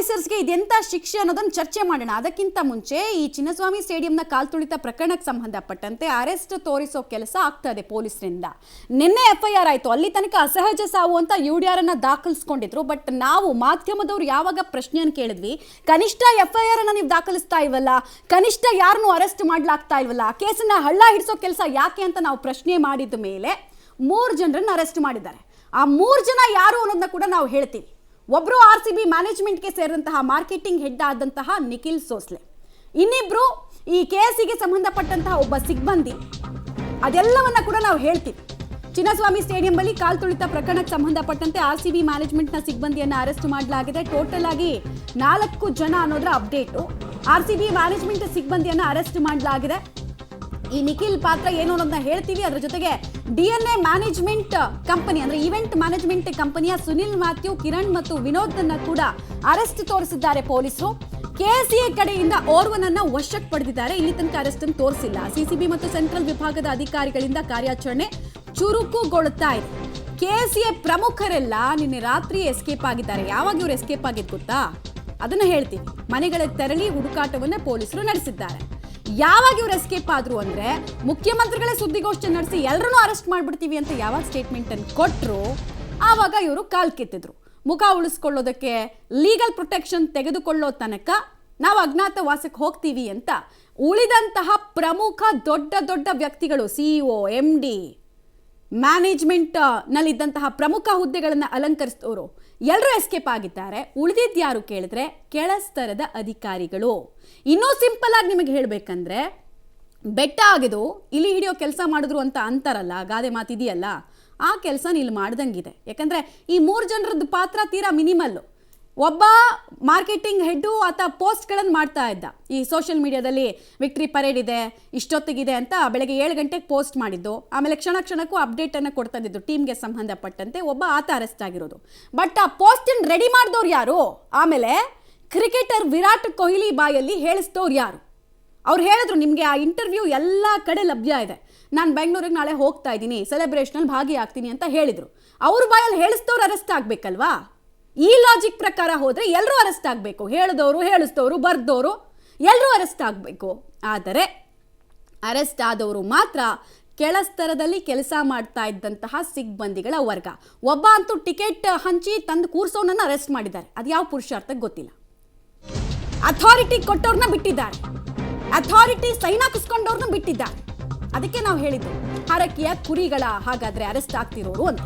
ಆಫೀಸರ್ಸ್ಗೆ ಇದೆಂತ ಶಿಕ್ಷೆ ಅನ್ನೋದನ್ನು ಚರ್ಚೆ ಮಾಡೋಣ. ಅದಕ್ಕಿಂತ ಮುಂಚೆ ಈ ಚಿನ್ನಸ್ವಾಮಿ ಸ್ಟೇಡಿಯಂನ ಕಾಲ್ತುಳಿತ ಪ್ರಕರಣಕ್ಕೆ ಸಂಬಂಧಪಟ್ಟಂತೆ ಅರೆಸ್ಟ್ ತೋರಿಸೋ ಕೆಲಸ ಆಗ್ತಾ ಇದೆ ಪೊಲೀಸರಿಂದ. ನಿನ್ನೆ FIR ಆಯಿತು. ಅಲ್ಲಿ ತನಕ ಅಸಹಜ ಸಾವು ಅಂತ UDR ಅನ್ನ ದಾಖಲಿಸ್ಕೊಂಡಿದ್ರು. ಬಟ್ ನಾವು ಮಾಧ್ಯಮದವ್ರು ಯಾವಾಗ ಪ್ರಶ್ನೆಯನ್ನು ಕೇಳಿದ್ವಿ, ಕನಿಷ್ಠ FIR ಅನ್ನ ನೀವು ದಾಖಲಿಸ್ತಾ ಇಲ್ವಲ್ಲ, ಕನಿಷ್ಠ ಯಾರನ್ನೂ ಅರೆಸ್ಟ್ ಮಾಡ್ಲಾಗ್ತಾ ಇಲ್ವಲ್ಲ, ಕೇಸನ್ನ ಹಳ್ಳ ಹಿಡಿಸೋ ಕೆಲಸ ಯಾಕೆ ಅಂತ ನಾವು ಪ್ರಶ್ನೆ ಮಾಡಿದ ಮೇಲೆ 3 ಜನರನ್ನ ಅರೆಸ್ಟ್ ಮಾಡಿದ್ದಾರೆ. ಆ 3 ಜನ ಯಾರು ಅನ್ನೋದನ್ನ ಕೂಡ ನಾವು ಹೇಳ್ತೀವಿ. ಒಬ್ರು RCB ಮ್ಯಾನೇಜ್ಮೆಂಟ್ಗೆ ಸೇರಿದಂತಹ ಮಾರ್ಕೆಟಿಂಗ್ ಹೆಡ್ ಆದಂತಹ ನಿಖಿಲ್ ಸೋಸ್ಲೆ, ಇನ್ನಿಬ್ರು ಈ ಕೇಸಿಗೆ ಸಂಬಂಧಪಟ್ಟಂತಹ ಒಬ್ಬ ಸಿಬ್ಬಂದಿ. ಅದೆಲ್ಲವನ್ನ ಕೂಡ ನಾವು ಹೇಳ್ತೀವಿ. ಚಿನ್ನಸ್ವಾಮಿ ಸ್ಟೇಡಿಯಂ ಬಳಿ ಕಾಲ್ತುಳಿತ ಪ್ರಕರಣಕ್ಕೆ ಸಂಬಂಧಪಟ್ಟಂತೆ RCB ಮ್ಯಾನೇಜ್ಮೆಂಟ್ನ ಸಿಬ್ಬಂದಿಯನ್ನು ಅರೆಸ್ಟ್ ಮಾಡಲಾಗಿದೆ. ಟೋಟಲ್ ಆಗಿ 4 ಜನ ಅನ್ನೋದ್ರ ಅಪ್ಡೇಟು. RCB ಮ್ಯಾನೇಜ್ಮೆಂಟ್ ಸಿಬ್ಬಂದಿಯನ್ನು ಅರೆಸ್ಟ್ ಮಾಡಲಾಗಿದೆ. ಈ ನಿಖಿಲ್ ಪಾತ್ರ ಏನು ಅನ್ನೋದನ್ನ ಹೇಳ್ತೀವಿ. ಅದರ ಜೊತೆಗೆ DNA ಮ್ಯಾನೇಜ್ಮೆಂಟ್ ಕಂಪನಿ ಅಂದ್ರೆ ಈವೆಂಟ್ ಮ್ಯಾನೇಜ್ಮೆಂಟ್ ಕಂಪನಿಯ ಸುನಿಲ್ ಮ್ಯಾಥ್ಯೂ, ಕಿರಣ್ ಮತ್ತು ವಿನೋದ್ನ ಕೂಡ ಅರೆಸ್ಟ್ ತೋರಿಸಿದ್ದಾರೆ ಪೊಲೀಸರು. KCA ಕಡೆಯಿಂದ ಓರ್ವನನ್ನ ವಶಕ್ಕೆ ಪಡೆದಿದ್ದಾರೆ. ಇಲ್ಲಿ ತನಕ ಅರೆಸ್ಟ್ ಅನ್ನು ತೋರಿಸಿಲ್ಲ. CCB ಮತ್ತು ಸೆಂಟ್ರಲ್ ವಿಭಾಗದ ಅಧಿಕಾರಿಗಳಿಂದ ಕಾರ್ಯಾಚರಣೆ ಚುರುಕುಗೊಳ್ಳುತ್ತಾ ಇದೆ. KCA ಪ್ರಮುಖರೆಲ್ಲ ನಿನ್ನೆ ರಾತ್ರಿ ಎಸ್ಕೇಪ್ ಆಗಿದ್ದಾರೆ. ಯಾವಾಗ ಇವರು ಎಸ್ಕೇಪ್ ಆಗಿದ್ದು ಗೊತ್ತಾ? ಅದನ್ನ ಹೇಳ್ತೀವಿ. ಮನೆಗಳಿಗೆ ತೆರಳಿ ಹುಡುಕಾಟವನ್ನ ಪೊಲೀಸರು ನಡೆಸಿದ್ದಾರೆ. ಯಾವಾಗ ಇವರು ಎಸ್ಕೇಪ್ ಆದ್ರು ಅಂದ್ರೆ, ಮುಖ್ಯಮಂತ್ರಿಗಳೇ ಸುದ್ದಿಗೋಷ್ಠಿ ನಡೆಸಿ ಎಲ್ಲರನ್ನೂ ಅರೆಸ್ಟ್ ಮಾಡ್ಬಿಡ್ತೀವಿ ಅಂತ ಯಾವಾಗ ಸ್ಟೇಟ್ಮೆಂಟ್ ಅನ್ನು ಕೊಟ್ಟರು, ಆವಾಗ ಇವರು ಕಾಲ್ ಕಿತ್ತಿದ್ರು. ಮುಖ ಉಳಿಸ್ಕೊಳ್ಳೋದಕ್ಕೆ ಲೀಗಲ್ ಪ್ರೊಟೆಕ್ಷನ್ ತೆಗೆದುಕೊಳ್ಳೋ ತನಕ ನಾವು ಅಜ್ಞಾತವಾಸಕ್ಕೆ ಹೋಗ್ತೀವಿ ಅಂತ ಉಳಿದಂತಹ ಪ್ರಮುಖ ದೊಡ್ಡ ದೊಡ್ಡ ವ್ಯಕ್ತಿಗಳು, CEO, MD, ಮ್ಯಾನೇಜ್ಮೆಂಟ್ ನಲ್ಲಿದ್ದಂತಹ ಪ್ರಮುಖ ಹುದ್ದೆಗಳನ್ನು ಅಲಂಕರಿಸಿದವರು ಎಲ್ಲರೂ ಎಸ್ಕೇಪ್ ಆಗಿದ್ದಾರೆ. ಉಳಿದಿದ್ದು ಯಾರು ಕೇಳಿದ್ರೆ ಕೆಳಸ್ತರದ ಅಧಿಕಾರಿಗಳು. ಇನ್ನೂ ಸಿಂಪಲ್ ಆಗಿ ನಿಮಗೆ ಹೇಳಬೇಕಂದ್ರೆ, ಬೆಟ್ಟ ಆಗಿದು ಇಲ್ಲಿ ಹಿಡಿಯೋ ಕೆಲಸ ಮಾಡಿದ್ರು ಅಂತ ಅಂತಾರಲ್ಲ, ಗಾದೆ ಮಾತಿದೆಯಲ್ಲ, ಆ ಕೆಲಸ ಇಲ್ಲಿ ಮಾಡ್ದಂಗಿದೆ. ಯಾಕಂದ್ರೆ ಈ 3 ಜನರದ್ದು ಪಾತ್ರ ತೀರಾ ಮಿನಿಮಲ್ಲು. ಒಬ್ಬ ಮಾರ್ಕೆಟಿಂಗ್ ಹೆಡ್ಡು ಆತ ಪೋಸ್ಟ್ಗಳನ್ನು ಮಾಡ್ತಾ ಇದ್ದ. ಈ ಸೋಷಿಯಲ್ ಮೀಡಿಯಾದಲ್ಲಿ ವಿಕ್ಟ್ರಿ ಪರೇಡ್ ಇದೆ, ಇಷ್ಟೊತ್ತಿಗಿದೆ ಅಂತ ಬೆಳಗ್ಗೆ 7 ಗಂಟೆಗೆ ಪೋಸ್ಟ್ ಮಾಡಿದ್ದು. ಆಮೇಲೆ ಕ್ಷಣಕ್ಕೂ ಅಪ್ಡೇಟನ್ನು ಕೊಡ್ತಾ ಇದ್ದಿದ್ದು ಟೀಮ್ಗೆ ಸಂಬಂಧಪಟ್ಟಂತೆ. ಒಬ್ಬ ಆತ ಅರೆಸ್ಟ್ ಆಗಿರೋದು. ಬಟ್ ಆ ಪೋಸ್ಟನ್ನು ರೆಡಿ ಮಾಡಿದವ್ರು ಯಾರು? ಆಮೇಲೆ ಕ್ರಿಕೆಟರ್ ವಿರಾಟ್ ಕೊಹ್ಲಿ ಬಾಯಲ್ಲಿ ಹೇಳಿಸಿದವ್ರು ಯಾರು? ಅವ್ರು ಹೇಳಿದ್ರು, ನಿಮಗೆ ಆ ಇಂಟರ್ವ್ಯೂ ಎಲ್ಲ ಕಡೆ ಲಭ್ಯ ಇದೆ, ನಾನು ಬೆಂಗಳೂರಿಗೆ ನಾಳೆ ಹೋಗ್ತಾ ಇದ್ದೀನಿ, ಸೆಲೆಬ್ರೇಷನಲ್ಲಿ ಭಾಗಿಯಾಗ್ತೀನಿ ಅಂತ ಹೇಳಿದರು. ಅವ್ರ ಬಾಯಲ್ಲಿ ಹೇಳಿಸಿದವ್ರು ಅರೆಸ್ಟ್ ಆಗಬೇಕಲ್ವಾ? ಈ ಲಾಜಿಕ್ ಪ್ರಕಾರ ಹೋದರೆ ಎಲ್ಲರೂ ಅರೆಸ್ಟ್ ಆಗಬೇಕು. ಹೇಳಿದವರು, ಹೇಳಿಸಿದವರು, ಬರ್ದವರು ಎಲ್ಲರೂ ಅರೆಸ್ಟ್ ಆಗಬೇಕು. ಆದರೆ ಅರೆಸ್ಟ್ ಆದವರು ಮಾತ್ರ ಕೆಳಸ್ತರದಲ್ಲಿ ಕೆಲಸ ಮಾಡ್ತಾ ಇದ್ದಂತಹ ಸಿಬ್ಬಂದಿಗಳ ವರ್ಗ. ಒಬ್ಬ ಅಂತೂ ಟಿಕೆಟ್ ಹಂಚಿ ತಂದು ಕೂರ್ಸೋನನ್ನು ಅರೆಸ್ಟ್ ಮಾಡಿದ್ದಾರೆ. ಅದು ಯಾವ ಪುರುಷಾರ್ಥಕ್ಕೆ ಗೊತ್ತಿಲ್ಲ. ಅಥಾರಿಟಿ ಕೊಟ್ಟವ್ರನ್ನ ಬಿಟ್ಟಿದ್ದಾರೆ, ಅಥಾರಿಟಿ ಸೈನ್ ಹಾಕಿಸ್ಕೊಂಡವ್ರನ್ನ ಬಿಟ್ಟಿದ್ದಾರೆ. ಅದಕ್ಕೆ ನಾವು ಹೇಳಿದ್ದು, ಹರಕೆಯ ಕುರಿಗಳ ಹಾಗಾದ್ರೆ ಅರೆಸ್ಟ್ ಆಗ್ತಿರೋರು ಅಂತ.